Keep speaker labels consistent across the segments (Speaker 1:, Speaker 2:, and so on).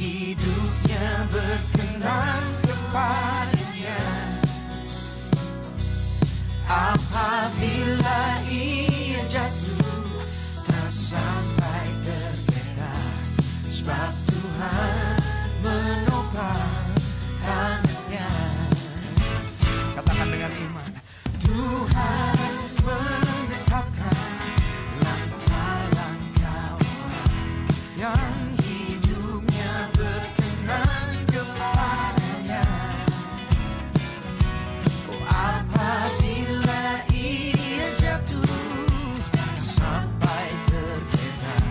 Speaker 1: hidupnya berkenan kepadanya. Apabila ia jatuh tak sampai tergeletak, sebab Tuhan menopang tangannya. Katakan dengan iman, Tuhan menetapkan langkah-langkah orang yang hidupnya berkenan kepadanya. Oh, apabila ia jatuh sampai tergeletak,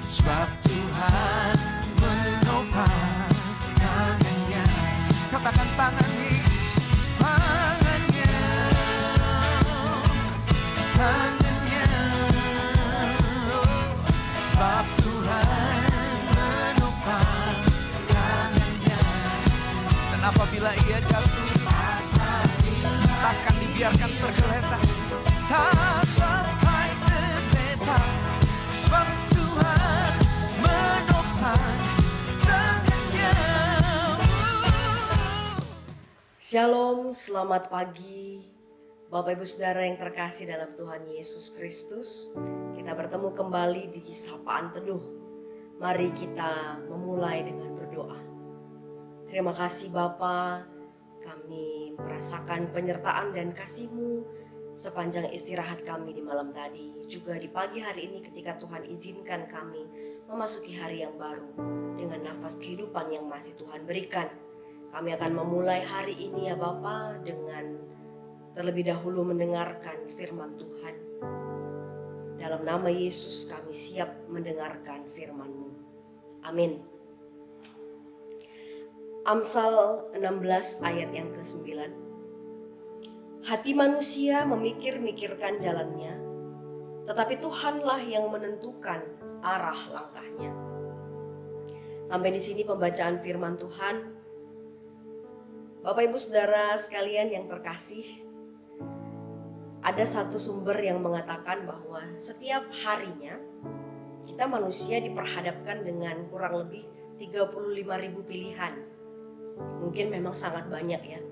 Speaker 1: sebab Tuhan menopang tangannya. Katakan tangannya, tangannya, tangannya, sebab Tuhan menopang tangannya. Dan apabila ia jatuh, takkan dibiarkan tergeletak, tak sampai tergeletak, sebab Tuhan menopang tangannya.
Speaker 2: Shalom, selamat pagi Bapak Ibu Saudara yang terkasih dalam Tuhan Yesus Kristus. Kita bertemu kembali di Sapaan Teduh. Mari kita memulai dengan berdoa. Terima kasih Bapa, kami merasakan penyertaan dan kasih-Mu sepanjang istirahat kami di malam tadi. Juga di pagi hari ini ketika Tuhan izinkan kami memasuki hari yang baru dengan nafas kehidupan yang masih Tuhan berikan. Kami akan memulai hari ini ya Bapa dengan terlebih dahulu mendengarkan firman Tuhan. Dalam nama Yesus kami siap mendengarkan firman-Mu. Amin. Amsal 16 ayat yang ke-9. Hati manusia memikir-mikirkan jalannya, tetapi Tuhanlah yang menentukan arah langkahnya. Sampai di sini pembacaan firman Tuhan. Bapak Ibu Saudara sekalian yang terkasih, ada satu sumber yang mengatakan bahwa setiap harinya kita manusia diperhadapkan dengan kurang lebih 35.000 pilihan. Mungkin memang sangat banyak ya.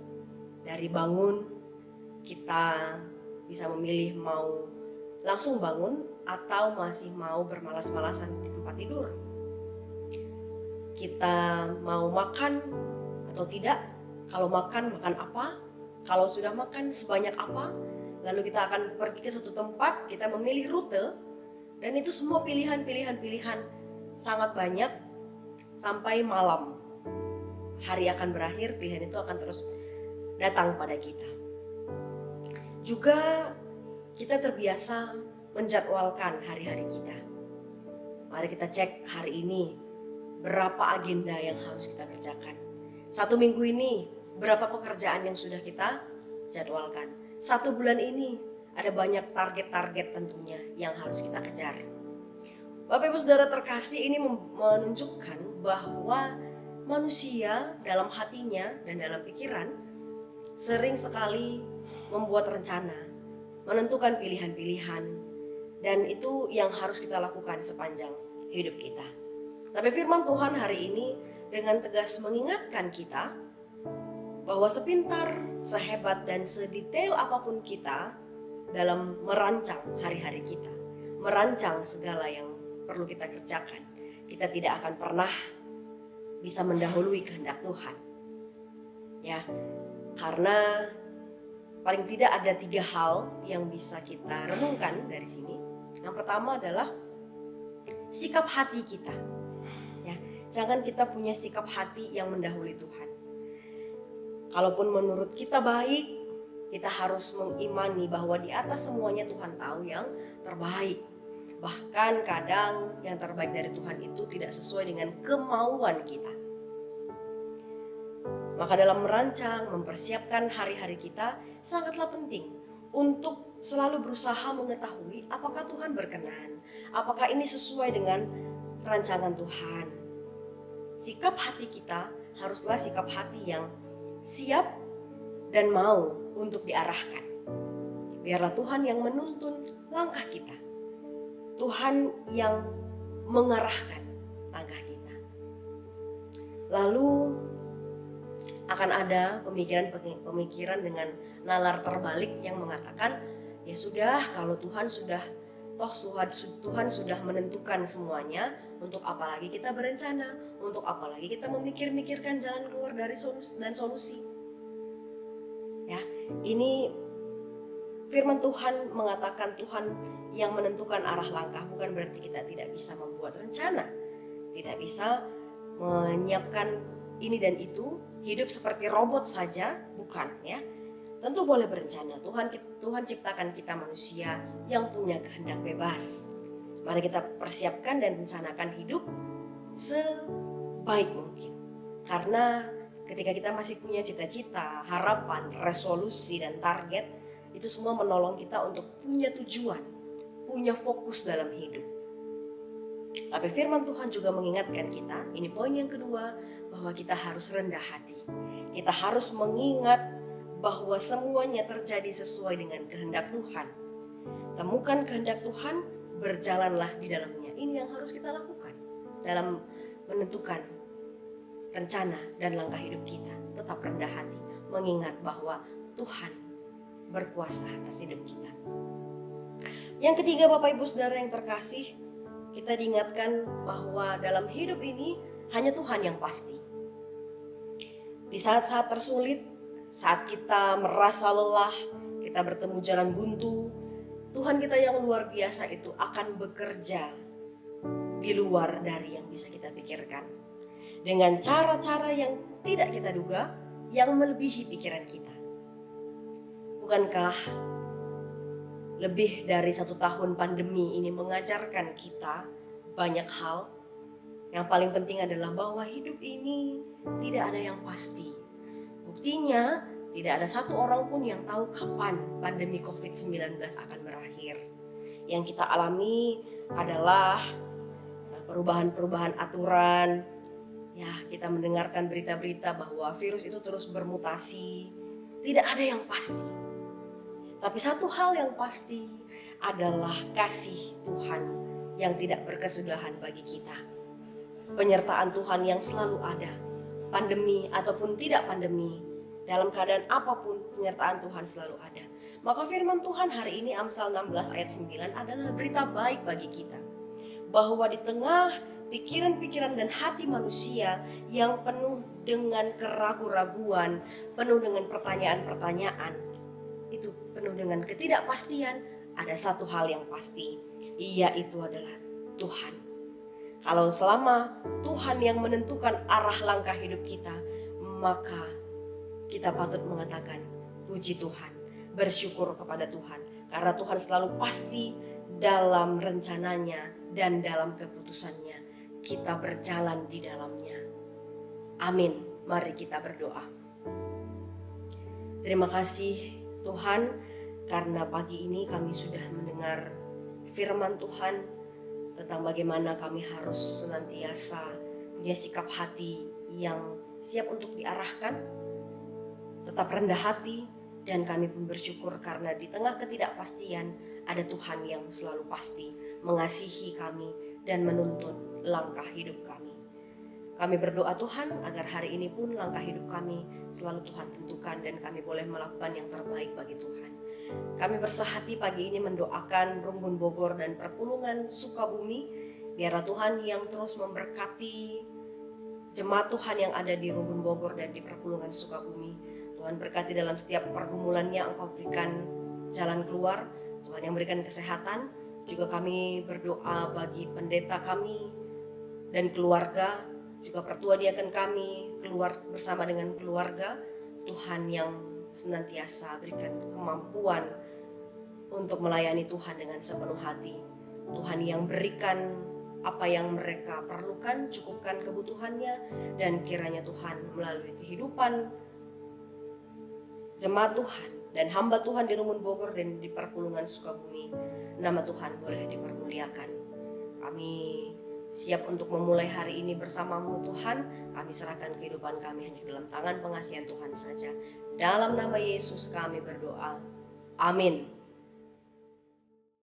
Speaker 2: Dari bangun kita bisa memilih mau langsung bangun atau masih mau bermalas-malasan di tempat tidur. Kita mau makan atau tidak. Kalau makan apa? Kalau sudah makan sebanyak apa? Lalu kita akan pergi ke suatu tempat, kita memilih rute, dan itu semua pilihan-pilihan sangat banyak sampai malam. Hari akan berakhir, pilihan itu akan terus datang pada kita. Juga kita terbiasa menjadwalkan hari-hari kita. Mari kita cek hari ini berapa agenda yang harus kita kerjakan. Satu minggu ini berapa pekerjaan yang sudah kita jadwalkan. Satu bulan ini ada banyak target-target tentunya yang harus kita kejar. Bapak Ibu Saudara terkasih, ini menunjukkan bahwa manusia dalam hatinya dan dalam pikiran sering sekali membuat rencana, menentukan pilihan-pilihan, dan itu yang harus kita lakukan sepanjang hidup kita. Tapi firman Tuhan hari ini dengan tegas mengingatkan kita bahwa sepintar, sehebat, dan sedetail apapun kita dalam merancang hari-hari kita, merancang segala yang perlu kita kerjakan, kita tidak akan pernah bisa mendahului kehendak Tuhan. Ya, karena paling tidak ada 3 hal yang bisa kita renungkan dari sini. Yang pertama adalah sikap hati kita. Ya, jangan kita punya sikap hati yang mendahului Tuhan. Kalaupun menurut kita baik, kita harus mengimani bahwa di atas semuanya Tuhan tahu yang terbaik. Bahkan kadang yang terbaik dari Tuhan itu tidak sesuai dengan kemauan kita. Maka dalam merancang, mempersiapkan hari-hari kita sangatlah penting untuk selalu berusaha mengetahui apakah Tuhan berkenan, apakah ini sesuai dengan rancangan Tuhan. Sikap hati kita haruslah sikap hati yang siap dan mau untuk diarahkan. Biarlah Tuhan yang menuntun langkah kita. Tuhan yang mengarahkan langkah kita. Lalu akan ada pemikiran dengan nalar terbalik yang mengatakan, ya sudah, kalau Tuhan sudah menentukan semuanya, untuk apa lagi kita berencana, untuk apa lagi kita memikirkan jalan keluar dari solusi. Ya, ini firman Tuhan mengatakan Tuhan yang menentukan arah langkah, bukan berarti kita tidak bisa membuat rencana, tidak bisa menyiapkan ini dan itu, hidup seperti robot saja, bukan ya. Tentu boleh berencana. Tuhan ciptakan kita manusia yang punya kehendak bebas. Mari kita persiapkan dan rencanakan hidup sebaik mungkin. Karena ketika kita masih punya cita-cita, harapan, resolusi, dan target, itu semua menolong kita untuk punya tujuan, punya fokus dalam hidup. Tapi firman Tuhan juga mengingatkan kita, ini poin yang kedua, bahwa kita harus rendah hati. Kita harus mengingat bahwa semuanya terjadi sesuai dengan kehendak Tuhan. Temukan kehendak Tuhan, berjalanlah di dalamnya. Ini yang harus kita lakukan dalam menentukan rencana dan langkah hidup kita. Tetap rendah hati, mengingat bahwa Tuhan berkuasa atas hidup kita. Yang ketiga, Bapak Ibu Saudara yang terkasih, kita diingatkan bahwa dalam hidup ini hanya Tuhan yang pasti. Di saat-saat tersulit, saat kita merasa lelah, kita bertemu jalan buntu, Tuhan kita yang luar biasa itu akan bekerja di luar dari yang bisa kita pikirkan. Dengan cara-cara yang tidak kita duga, yang melebihi pikiran kita. Bukankah lebih dari 1 tahun pandemi ini mengajarkan kita banyak hal? Yang paling penting adalah bahwa hidup ini tidak ada yang pasti. Buktinya, tidak ada satu orang pun yang tahu kapan pandemi COVID-19 akan berakhir. Yang kita alami adalah perubahan-perubahan aturan. Ya, kita mendengarkan berita-berita bahwa virus itu terus bermutasi. Tidak ada yang pasti. Tapi satu hal yang pasti adalah kasih Tuhan yang tidak berkesudahan bagi kita. Penyertaan Tuhan yang selalu ada. Pandemi ataupun tidak pandemi, dalam keadaan apapun penyertaan Tuhan selalu ada. Maka firman Tuhan hari ini Amsal 16 ayat 9 adalah berita baik bagi kita. Bahwa di tengah pikiran-pikiran dan hati manusia yang penuh dengan keraguan-raguan, penuh dengan pertanyaan-pertanyaan, itu penuh dengan ketidakpastian, ada satu hal yang pasti, yaitu adalah Tuhan. Kalau selama Tuhan yang menentukan arah langkah hidup kita, maka kita patut mengatakan puji Tuhan, bersyukur kepada Tuhan. Karena Tuhan selalu pasti dalam rencananya dan dalam keputusannya. Kita berjalan di dalamnya. Amin. Mari kita berdoa. Terima kasih Tuhan, karena pagi ini kami sudah mendengar firman Tuhan tentang bagaimana kami harus senantiasa punya sikap hati yang siap untuk diarahkan, tetap rendah hati, dan kami pun bersyukur karena di tengah ketidakpastian ada Tuhan yang selalu pasti mengasihi kami dan menuntun langkah hidup kami. Kami berdoa Tuhan agar hari ini pun langkah hidup kami selalu Tuhan tentukan dan kami boleh melakukan yang terbaik bagi Tuhan. Kami bersahati pagi ini mendoakan Rumbun Bogor dan Perpulungan Sukabumi. Biarlah Tuhan yang terus memberkati jemaat Tuhan yang ada di Rumbun Bogor dan di Perpulungan Sukabumi. Tuhan berkati dalam setiap pergumulannya, Engkau berikan jalan keluar. Tuhan yang berikan kesehatan. Juga kami berdoa bagi pendeta kami dan keluarga, juga pertua diaken kami keluar bersama dengan keluarga. Tuhan yang senantiasa berikan kemampuan untuk melayani Tuhan dengan sepenuh hati. Tuhan yang berikan apa yang mereka perlukan, cukupkan kebutuhannya, dan kiranya Tuhan melalui kehidupan jemaat Tuhan dan hamba Tuhan di Rumbun Bogor dan di Perpulungan Sukabumi, nama Tuhan boleh dipermuliakan. Kami siap untuk memulai hari ini bersamamu Tuhan. Kami serahkan kehidupan kami hanya dalam tangan pengasihan Tuhan saja. Dalam nama Yesus kami berdoa. Amin.